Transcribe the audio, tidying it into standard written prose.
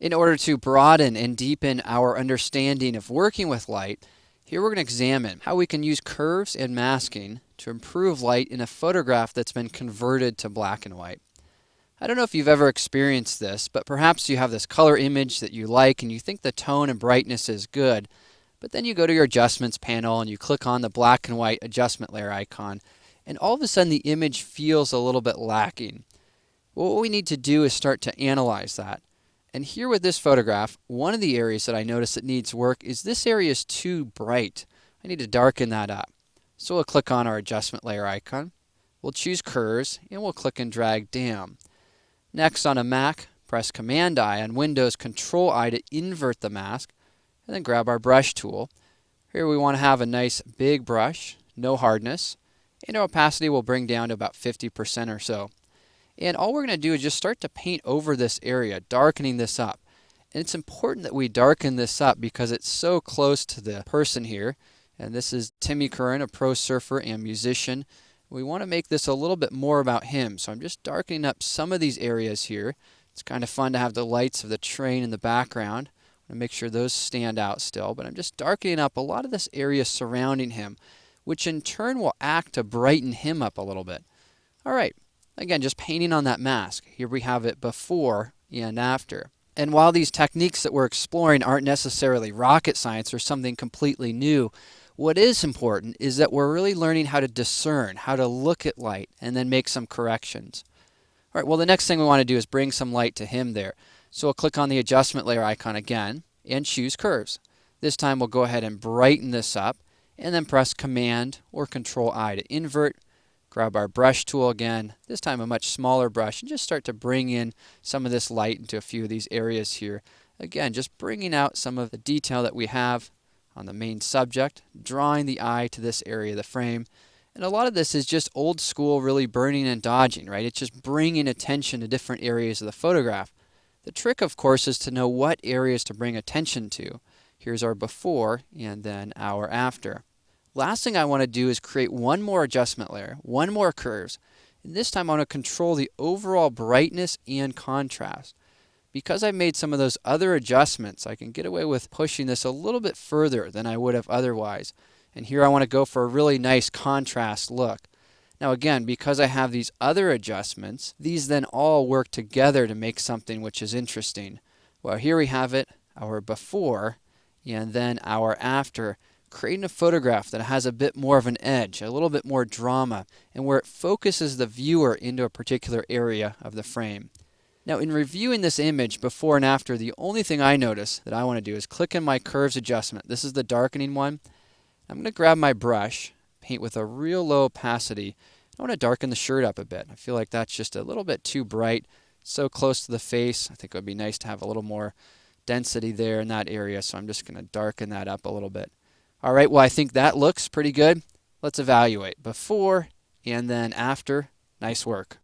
In order to broaden and deepen our understanding of working with light, here we're going to examine how we can use curves and masking to improve light in a photograph that's been converted to black and white. I don't know if you've ever experienced this, but perhaps you have this color image that you like and you think the tone and brightness is good, but then you go to your adjustments panel and you click on the black and white adjustment layer icon, and all of a sudden the image feels a little bit lacking. Well, what we need to do is start to analyze that. And here with this photograph, one of the areas that I notice that needs work is this area is too bright. I need to darken that up. So we'll click on our adjustment layer icon. We'll choose curves and we'll click and drag down. Next, on a Mac, press Command I, on Windows Control I to invert the mask, and then grab our brush tool. Here we want to have a nice big brush, no hardness, and our opacity will bring down to about 50% or so. And all we're going to do is just start to paint over this area, darkening this up. And it's important that we darken this up because it's so close to the person here. And this is Timmy Curran, a pro surfer and musician. We want to make this a little bit more about him. So I'm just darkening up some of these areas here. It's kind of fun to have the lights of the train in the background. I want to make sure those stand out still. But I'm just darkening up a lot of this area surrounding him, which in turn will act to brighten him up a little bit. All right. Again, just painting on that mask. Here we have it before and after. And while these techniques that we're exploring aren't necessarily rocket science or something completely new, what is important is that we're really learning how to discern, how to look at light, and then make some corrections. All right, well, the next thing we want to do is bring some light to him there. So we'll click on the adjustment layer icon again and choose curves. This time we'll go ahead and brighten this up and then press Command or Control I to invert. Grab our brush tool again, this time a much smaller brush, and just start to bring in some of this light into a few of these areas here. Again, just bringing out some of the detail that we have on the main subject, drawing the eye to this area of the frame. And a lot of this is just old school, really burning and dodging, right? It's just bringing attention to different areas of the photograph. The trick, of course, is to know what areas to bring attention to. Here's our before and then our after. Last thing I want to do is create one more adjustment layer, one more curves. And this time I want to control the overall brightness and contrast. Because I've made some of those other adjustments, I can get away with pushing this a little bit further than I would have otherwise. And here I want to go for a really nice contrast look. Now again, because I have these other adjustments, these then all work together to make something which is interesting. Well, here we have it, our before, and then our after, creating a photograph that has a bit more of an edge, a little bit more drama, and where it focuses the viewer into a particular area of the frame. Now, in reviewing this image before and after, the only thing I notice that I want to do is click in my curves adjustment. This is the darkening one. I'm going to grab my brush, paint with a real low opacity. I want to darken the shirt up a bit. I feel like that's just a little bit too bright, so close to the face. I think it would be nice to have a little more density there in that area, so I'm just going to darken that up a little bit. All right, well, I think that looks pretty good. Let's evaluate before and then after. Nice work.